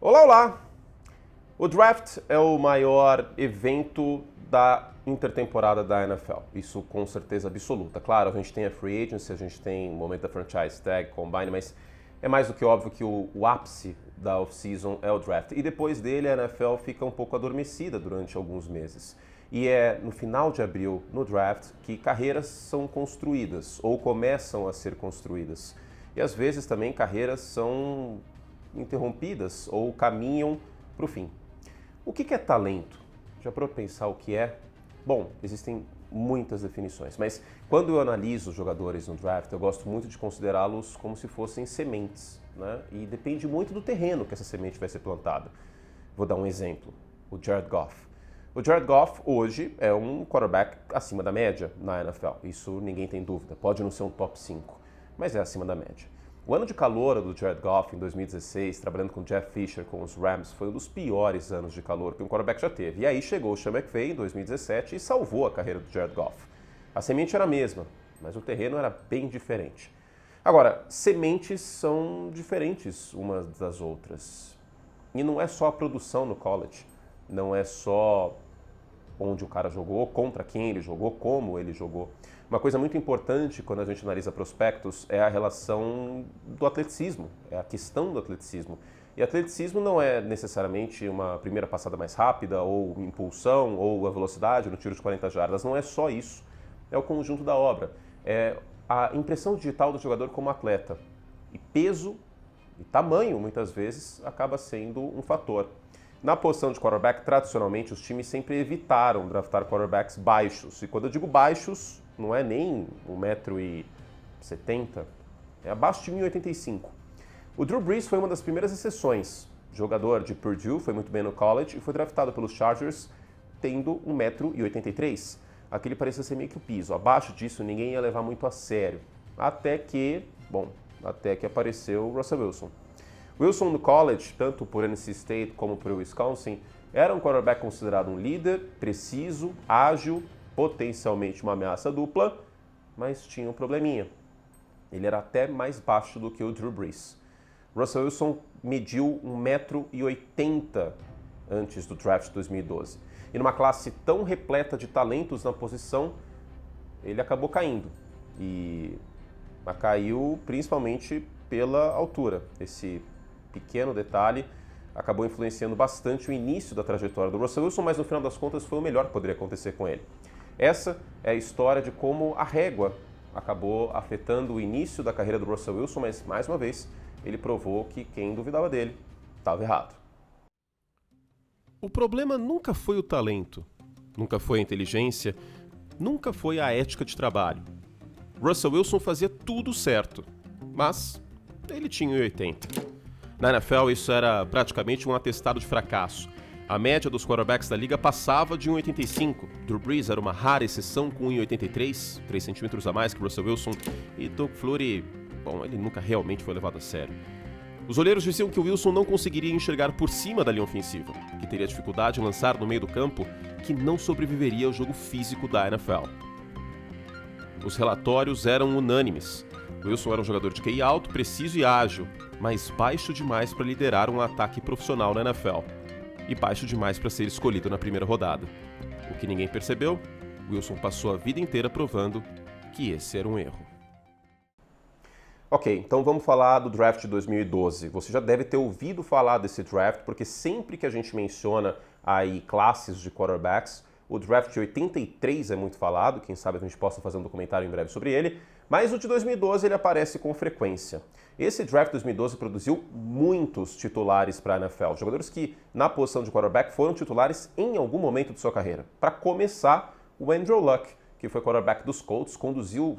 Olá, olá! O draft é o maior evento da intertemporada da NFL. Isso com certeza absoluta. Claro, a gente tem a free agency, a gente tem o momento da franchise tag, combine, mas é mais do que óbvio que o ápice da off-season é o draft. E depois dele a NFL fica um pouco adormecida durante alguns meses. E é no final de abril, no draft, que carreiras são construídas ou começam a ser construídas. E às vezes também carreiras são interrompidas ou caminham para o fim. O que é talento? Já para pensar o que é? Bom, existem muitas definições, mas quando eu analiso os jogadores no draft, eu gosto muito de considerá-los como se fossem sementes, né? E depende muito do terreno que essa semente vai ser plantada. Vou dar um exemplo, o Jared Goff. O Jared Goff hoje é um quarterback acima da média na NFL, isso ninguém tem dúvida, pode não ser um top 5, mas é acima da média. O ano de calouro do Jared Goff em 2016, trabalhando com Jeff Fisher com os Rams, foi um dos piores anos de calor que um quarterback já teve. E aí chegou o Sean McVay em 2017 e salvou a carreira do Jared Goff. A semente era a mesma, mas o terreno era bem diferente. Agora, sementes são diferentes umas das outras. E não é só a produção no college, não é só onde o cara jogou, contra quem ele jogou, como ele jogou. Uma coisa muito importante quando a gente analisa prospectos é a relação do atleticismo, é a questão do atleticismo. E atleticismo não é necessariamente uma primeira passada mais rápida, ou impulsão, ou a velocidade no tiro de 40 jardas, não é só isso. É o conjunto da obra, é a impressão digital do jogador como atleta. E peso e tamanho, muitas vezes, acaba sendo um fator. Na posição de quarterback, tradicionalmente, os times sempre evitaram draftar quarterbacks baixos. E quando eu digo baixos, não é nem 1,70 m, é abaixo de 1,85 m. O Drew Brees foi uma das primeiras exceções. Jogador de Purdue, foi muito bem no college e foi draftado pelos Chargers tendo 1,83 m. Aquele parecia ser meio que o piso. Abaixo disso, ninguém ia levar muito a sério. Até que apareceu o Russell Wilson. Wilson no college, tanto por NC State como por Wisconsin, era um quarterback considerado um líder, preciso, ágil, potencialmente uma ameaça dupla, mas tinha um probleminha. Ele era até mais baixo do que o Drew Brees. Russell Wilson mediu 1,80 m antes do draft de 2012. E numa classe tão repleta de talentos na posição, ele acabou caindo. E caiu principalmente pela altura. Esse pequeno detalhe acabou influenciando bastante o início da trajetória do Russell Wilson, mas no final das contas foi o melhor que poderia acontecer com ele. Essa é a história de como a régua acabou afetando o início da carreira do Russell Wilson, mas mais uma vez ele provou que quem duvidava dele estava errado. O problema nunca foi o talento, nunca foi a inteligência, nunca foi a ética de trabalho. Russell Wilson fazia tudo certo, mas ele tinha 1,80 m. Na NFL, isso era praticamente um atestado de fracasso. A média dos quarterbacks da liga passava de 1,85 m. Drew Brees era uma rara exceção com 1,83 m, 3 centímetros a mais que Russell Wilson. E Doug Flutie, ele nunca realmente foi levado a sério. Os olheiros diziam que o Wilson não conseguiria enxergar por cima da linha ofensiva, que teria dificuldade em lançar no meio do campo, que não sobreviveria ao jogo físico da NFL. Os relatórios eram unânimes. Wilson era um jogador de QI alto, preciso e ágil, mas baixo demais para liderar um ataque profissional na NFL e baixo demais para ser escolhido na primeira rodada. O que ninguém percebeu, Wilson passou a vida inteira provando que esse era um erro. Ok, então vamos falar do draft de 2012. Você já deve ter ouvido falar desse draft, porque sempre que a gente menciona aí classes de quarterbacks, o draft de 83 é muito falado, quem sabe a gente possa fazer um documentário em breve sobre ele, mas o de 2012 ele aparece com frequência. Esse draft de 2012 produziu muitos titulares para a NFL, jogadores que na posição de quarterback foram titulares em algum momento de sua carreira. Para começar, o Andrew Luck, que foi quarterback dos Colts,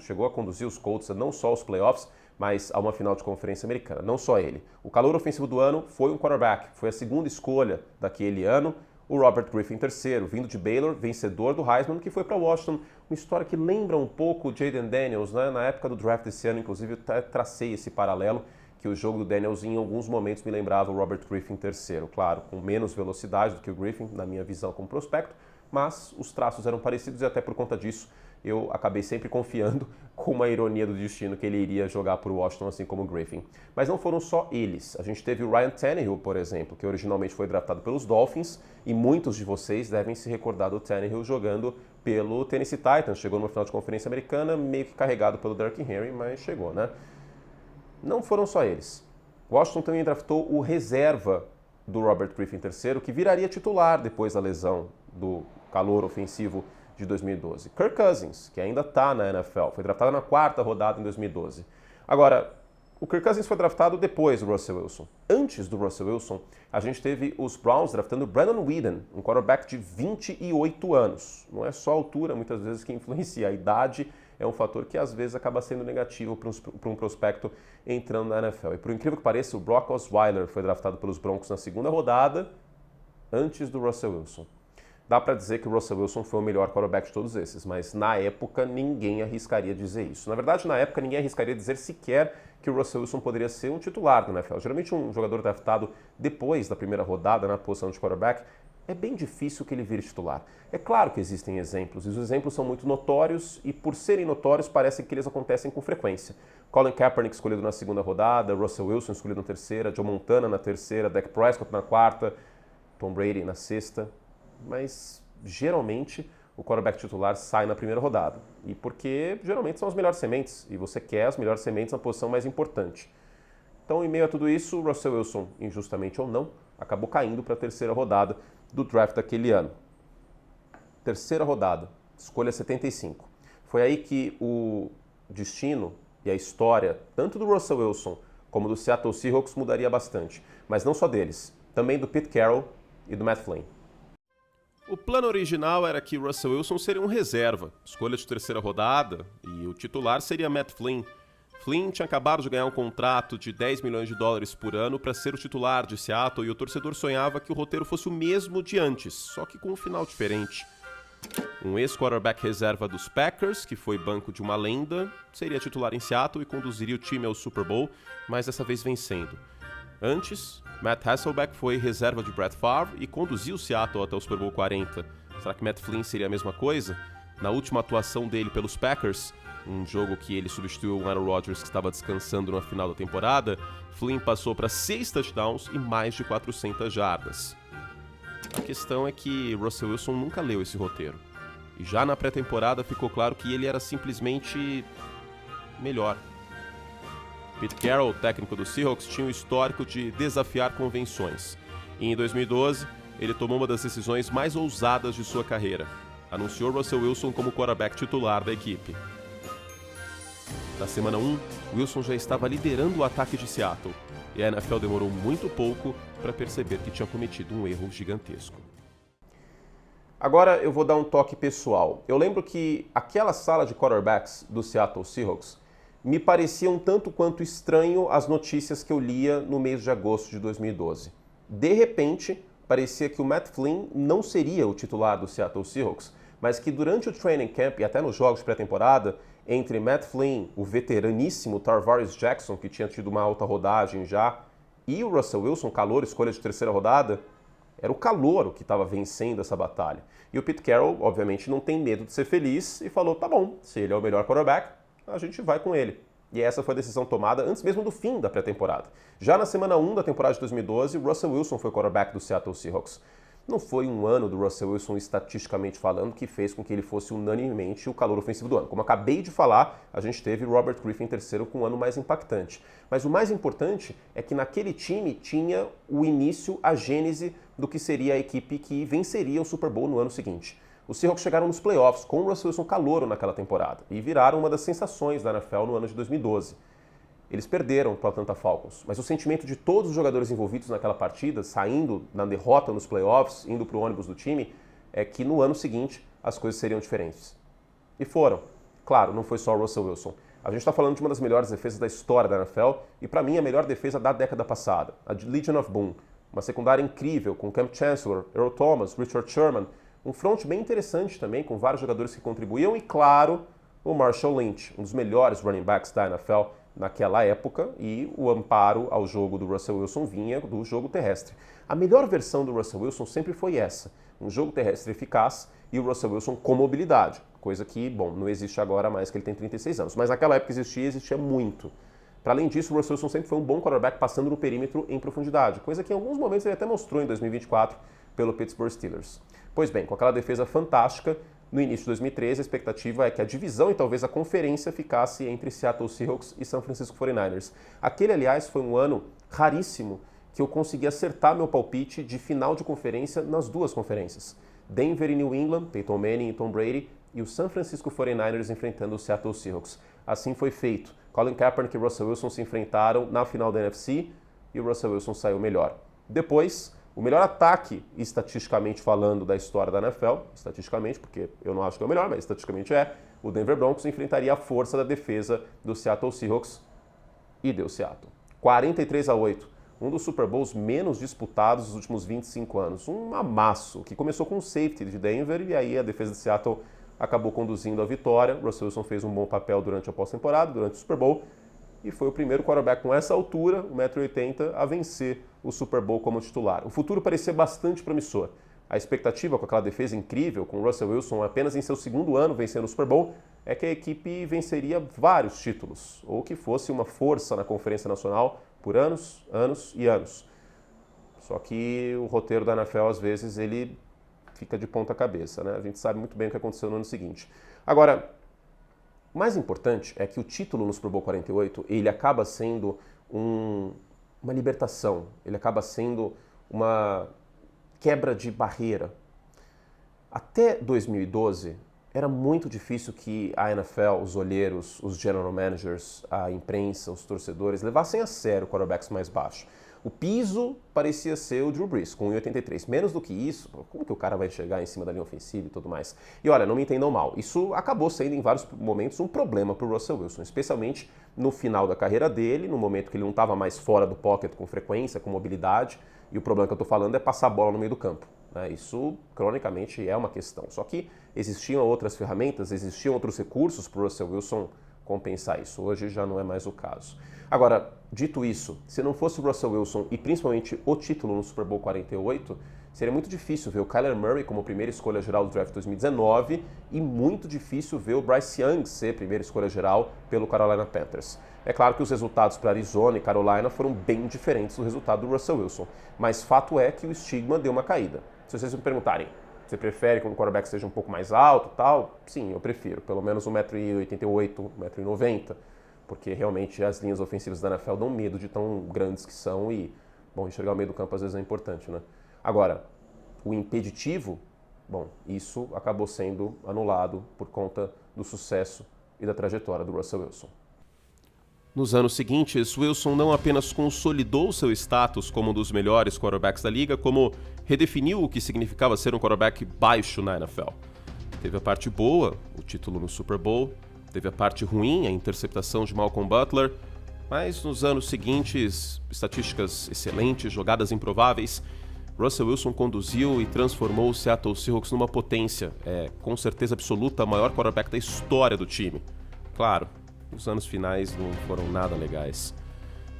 chegou a conduzir os Colts a não só aos playoffs, mas a uma final de conferência americana, não só ele. O calouro ofensivo do ano foi um quarterback, foi a segunda escolha daquele ano, o Robert Griffin III, vindo de Baylor, vencedor do Heisman, que foi para Washington. Uma história que lembra um pouco o Jayden Daniels, né? Na época do draft desse ano, inclusive, eu tracei esse paralelo, que o jogo do Daniels em alguns momentos me lembrava o Robert Griffin III. Claro, com menos velocidade do que o Griffin, na minha visão como prospecto, mas os traços eram parecidos e até por conta disso eu acabei sempre confiando com uma ironia do destino que ele iria jogar por Washington, assim como o Griffin. Mas não foram só eles. A gente teve o Ryan Tannehill, por exemplo, que originalmente foi draftado pelos Dolphins, e muitos de vocês devem se recordar do Tannehill jogando pelo Tennessee Titans. Chegou numa final de conferência americana, meio que carregado pelo Derrick Henry, mas chegou, né? Não foram só eles. Washington também draftou o reserva do Robert Griffin III, que viraria titular depois da lesão do calouro ofensivo de 2012. Kirk Cousins, que ainda está na NFL, foi draftado na 4ª rodada em 2012. Agora, o Kirk Cousins foi draftado depois do Russell Wilson. Antes do Russell Wilson, a gente teve os Browns draftando Brandon Weeden, um quarterback de 28 anos. Não é só a altura, muitas vezes, que influencia. A idade é um fator que, às vezes, acaba sendo negativo para um prospecto entrando na NFL. E, por incrível que pareça, o Brock Osweiler foi draftado pelos Broncos na 2ª rodada, antes do Russell Wilson. Dá para dizer que o Russell Wilson foi o melhor quarterback de todos esses, mas na época ninguém arriscaria dizer isso. Na verdade, na época ninguém arriscaria dizer sequer que o Russell Wilson poderia ser um titular do NFL. Geralmente um jogador draftado depois da 1ª rodada na posição de quarterback, é bem difícil que ele vire titular. É claro que existem exemplos, e os exemplos são muito notórios, e por serem notórios parece que eles acontecem com frequência. Colin Kaepernick escolhido na 2ª rodada, Russell Wilson escolhido na 3ª, Joe Montana na 3ª, Dak Prescott na 4ª, Tom Brady na 6ª. Mas geralmente o quarterback titular sai na 1ª rodada. E porque geralmente são as melhores sementes, e você quer as melhores sementes na posição mais importante. Então, em meio a tudo isso, o Russell Wilson, injustamente ou não, acabou caindo para a 3ª rodada do draft daquele ano. 3ª rodada, escolha 75. Foi aí que o destino e a história, tanto do Russell Wilson como do Seattle Seahawks, mudaria bastante. Mas não só deles, também do Pete Carroll e do Matt Flynn. O plano original era que Russell Wilson seria um reserva, escolha de 3ª rodada, e o titular seria Matt Flynn. Flynn tinha acabado de ganhar um contrato de $10 milhões por ano para ser o titular de Seattle, e o torcedor sonhava que o roteiro fosse o mesmo de antes, só que com um final diferente. Um ex-quarterback reserva dos Packers, que foi banco de uma lenda, seria titular em Seattle e conduziria o time ao Super Bowl, mas dessa vez vencendo. Antes, Matt Hasselbeck foi reserva de Brett Favre e conduziu o Seattle até o Super Bowl 40. Será que Matt Flynn seria a mesma coisa? Na última atuação dele pelos Packers, um jogo que ele substituiu o Aaron Rodgers, que estava descansando na final da temporada, Flynn passou para 6 touchdowns e mais de 400 jardas. A questão é que Russell Wilson nunca leu esse roteiro. E já na pré-temporada ficou claro que ele era simplesmente melhor. Pete Carroll, técnico do Seahawks, tinha um histórico de desafiar convenções. E em 2012, ele tomou uma das decisões mais ousadas de sua carreira. Anunciou Russell Wilson como quarterback titular da equipe. Na semana 1, Wilson já estava liderando o ataque de Seattle, e a NFL demorou muito pouco para perceber que tinha cometido um erro gigantesco. Agora eu vou dar um toque pessoal. Eu lembro que aquela sala de quarterbacks do Seattle Seahawks me parecia um tanto quanto estranho as notícias que eu lia no mês de agosto de 2012. De repente, parecia que o Matt Flynn não seria o titular do Seattle Seahawks, mas que durante o training camp e até nos jogos de pré-temporada, entre Matt Flynn, o veteraníssimo Tarvaris Jackson, que tinha tido uma alta rodagem já, e o Russell Wilson, calouro, escolha de 3ª rodada, era o calouro que estava vencendo essa batalha. E o Pete Carroll, obviamente, não tem medo de ser feliz e falou, tá bom, se ele é o melhor quarterback, a gente vai com ele. E essa foi a decisão tomada antes mesmo do fim da pré-temporada. Já na semana 1 da temporada de 2012, Russell Wilson foi quarterback do Seattle Seahawks. Não foi um ano do Russell Wilson, estatisticamente falando, que fez com que ele fosse unanimemente o calor ofensivo do ano. Como acabei de falar, a gente teve Robert Griffin III com um ano mais impactante. Mas o mais importante é que naquele time tinha o início, a gênese do que seria a equipe que venceria o Super Bowl no ano seguinte. Os Seahawks chegaram nos playoffs com o Russell Wilson calouro naquela temporada e viraram uma das sensações da NFL no ano de 2012. Eles perderam para o Atlanta Falcons, mas o sentimento de todos os jogadores envolvidos naquela partida, saindo na derrota nos playoffs, indo para o ônibus do time, é que no ano seguinte as coisas seriam diferentes. E foram. Claro, não foi só o Russell Wilson. A gente está falando de uma das melhores defesas da história da NFL e, para mim, a melhor defesa da década passada, a de Legion of Boom. Uma secundária incrível, com Cam Chancellor, Earl Thomas, Richard Sherman, um front bem interessante também, com vários jogadores que contribuíam e, claro, o Marshall Lynch, um dos melhores running backs da NFL naquela época, e o amparo ao jogo do Russell Wilson vinha do jogo terrestre. A melhor versão do Russell Wilson sempre foi essa, um jogo terrestre eficaz e o Russell Wilson com mobilidade, coisa que, bom, não existe agora mais que ele tem 36 anos, mas naquela época existia muito. Para além disso, o Russell Wilson sempre foi um bom quarterback passando no perímetro em profundidade, coisa que em alguns momentos ele até mostrou em 2024 pelo Pittsburgh Steelers. Pois bem, com aquela defesa fantástica, no início de 2013 a expectativa é que a divisão e talvez a conferência ficasse entre Seattle Seahawks e San Francisco 49ers. Aquele, aliás, foi um ano raríssimo que eu consegui acertar meu palpite de final de conferência nas duas conferências. Denver e New England, Peyton Manning e Tom Brady, e o San Francisco 49ers enfrentando o Seattle Seahawks. Assim foi feito. Colin Kaepernick e Russell Wilson se enfrentaram na final da NFC e o Russell Wilson saiu melhor. Depois, o melhor ataque, estatisticamente falando, da história da NFL, estatisticamente, porque eu não acho que é o melhor, mas estatisticamente é, o Denver Broncos enfrentaria a força da defesa do Seattle Seahawks e deu Seattle. 43-8, um dos Super Bowls menos disputados dos últimos 25 anos. Um amasso, que começou com um safety de Denver e aí a defesa de Seattle acabou conduzindo a vitória. Russell Wilson fez um bom papel durante a pós-temporada, durante o Super Bowl, e foi o primeiro quarterback com essa altura, 1,80 m, a vencer o Super Bowl como titular. O futuro parecia bastante promissor. A expectativa com aquela defesa incrível, com o Russell Wilson apenas em seu segundo ano vencendo o Super Bowl, é que a equipe venceria vários títulos, ou que fosse uma força na Conferência Nacional por anos, anos e anos. Só que o roteiro da NFL, às vezes, ele fica de ponta cabeça, né? A gente sabe muito bem o que aconteceu no ano seguinte. Agora, o mais importante é que o título no Super Bowl 48, ele acaba sendo uma libertação, ele acaba sendo uma quebra de barreira. Até 2012, era muito difícil que a NFL, os olheiros, os general managers, a imprensa, os torcedores levassem a sério quarterbacks mais baixos. O piso parecia ser o Drew Brees, com 1,83. Menos do que isso, como que o cara vai chegar em cima da linha ofensiva e tudo mais? E olha, não me entendam mal, isso acabou sendo em vários momentos um problema para o Russell Wilson, especialmente no final da carreira dele, no momento que ele não estava mais fora do pocket com frequência, com mobilidade, e o problema que eu estou falando é passar a bola no meio do campo. Isso, cronicamente, é uma questão. Só que existiam outras ferramentas, existiam outros recursos para o Russell Wilson compensar isso. Hoje já não é mais o caso. Agora, dito isso, se não fosse o Russell Wilson e principalmente o título no Super Bowl 48, seria muito difícil ver o Kyler Murray como primeira escolha geral do draft 2019 e muito difícil ver o Bryce Young ser primeira escolha geral pelo Carolina Panthers. É claro que os resultados para Arizona e Carolina foram bem diferentes do resultado do Russell Wilson, mas fato é que o estigma deu uma caída. Se vocês me perguntarem, você prefere que o quarterback seja um pouco mais alto e tal? Sim, eu prefiro. Pelo menos 1,88 m, 1,90 m, porque realmente as linhas ofensivas da NFL dão medo de tão grandes que são e, bom, enxergar o meio do campo às vezes é importante, né? Agora, o impeditivo, bom, isso acabou sendo anulado por conta do sucesso e da trajetória do Russell Wilson. Nos anos seguintes, Wilson não apenas consolidou seu status como um dos melhores quarterbacks da liga, como redefiniu o que significava ser um quarterback baixo na NFL. Teve a parte boa, o título no Super Bowl, teve a parte ruim, a interceptação de Malcolm Butler, mas nos anos seguintes, estatísticas excelentes, jogadas improváveis, Russell Wilson conduziu e transformou o Seattle Seahawks numa potência, com certeza absoluta, a maior quarterback da história do time. Claro, os anos finais não foram nada legais.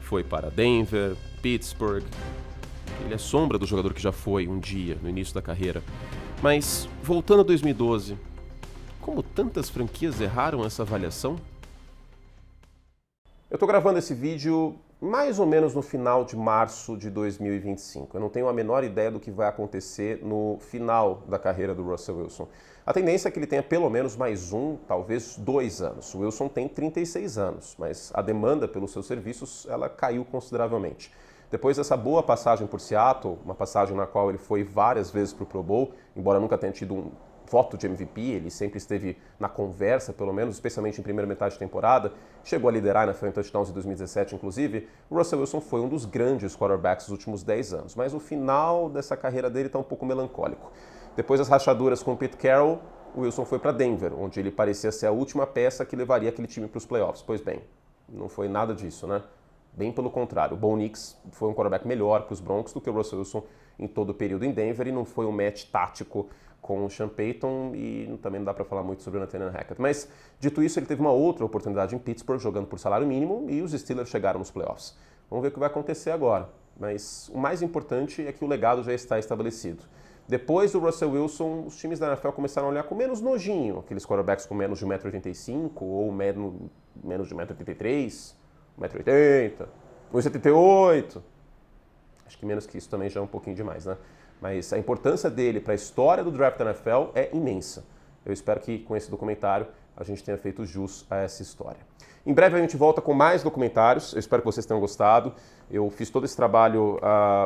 Foi para Denver, Pittsburgh. Ele é sombra do jogador que já foi um dia, no início da carreira. Mas, voltando a 2012, como tantas franquias erraram essa avaliação? Eu estou gravando esse vídeo mais ou menos no final de março de 2025. Eu não tenho a menor ideia do que vai acontecer no final da carreira do Russell Wilson. A tendência é que ele tenha pelo menos mais talvez 2 anos. O Wilson tem 36 anos, mas a demanda pelos seus serviços ela caiu consideravelmente. Depois dessa boa passagem por Seattle, uma passagem na qual ele foi várias vezes para o Pro Bowl, embora nunca tenha tido um voto de MVP, ele sempre esteve na conversa, pelo menos, especialmente em primeira metade de temporada, chegou a liderar na NFL em touchdowns em 2017, inclusive. O Russell Wilson foi um dos grandes quarterbacks dos últimos 10 anos, mas o final dessa carreira dele está um pouco melancólico. Depois das rachaduras com o Pete Carroll, o Wilson foi para Denver, onde ele parecia ser a última peça que levaria aquele time para os playoffs. Pois bem, não foi nada disso, né? Bem pelo contrário, o Bo Nix foi um quarterback melhor para os Broncos do que o Russell Wilson em todo o período em Denver e não foi um match tático com o Sean Payton e também não dá para falar muito sobre o Nathaniel Hackett. Mas, dito isso, ele teve uma outra oportunidade em Pittsburgh jogando por salário mínimo e os Steelers chegaram nos playoffs. Vamos ver o que vai acontecer agora. Mas o mais importante é que o legado já está estabelecido. Depois do Russell Wilson, os times da NFL começaram a olhar com menos nojinho, aqueles quarterbacks com menos de 1,85m ou menos de 1,83m, 1,80m, 1,78m. Acho que menos que isso também já é um pouquinho demais, né? Mas a importância dele para a história do draft da NFL é imensa. Eu espero que com esse documentário a gente tenha feito jus a essa história. Em breve a gente volta com mais documentários, eu espero que vocês tenham gostado. Eu fiz todo esse trabalho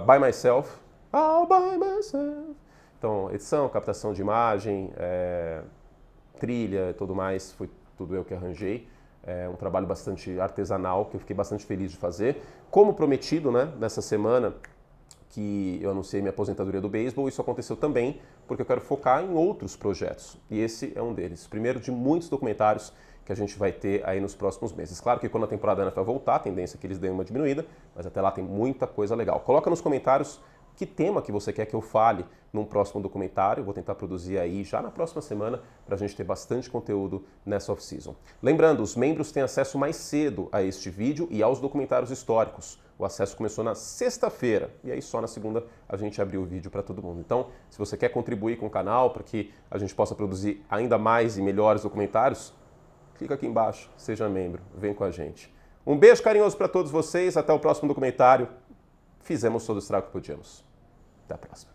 by myself, all by myself. Então, edição, captação de imagem, trilha e tudo mais, foi tudo eu que arranjei. É um trabalho bastante artesanal, que eu fiquei bastante feliz de fazer. Como prometido, né, nessa semana que eu anunciei minha aposentadoria do beisebol, isso aconteceu também porque eu quero focar em outros projetos. E esse é um deles. Primeiro de muitos documentários que a gente vai ter aí nos próximos meses. Claro que quando a temporada da NFL voltar, a tendência é que eles deem uma diminuída, mas até lá tem muita coisa legal. Coloca nos comentários que tema que você quer que eu fale num próximo documentário. Eu vou tentar produzir aí já na próxima semana para a gente ter bastante conteúdo nessa off-season. Lembrando, os membros têm acesso mais cedo a este vídeo e aos documentários históricos. O acesso começou na sexta-feira e aí só na segunda a gente abriu o vídeo para todo mundo. Então, se você quer contribuir com o canal para que a gente possa produzir ainda mais e melhores documentários, clica aqui embaixo, seja membro, vem com a gente. Um beijo carinhoso para todos vocês, até o próximo documentário. Fizemos todo o estrago que podíamos. Até a próxima.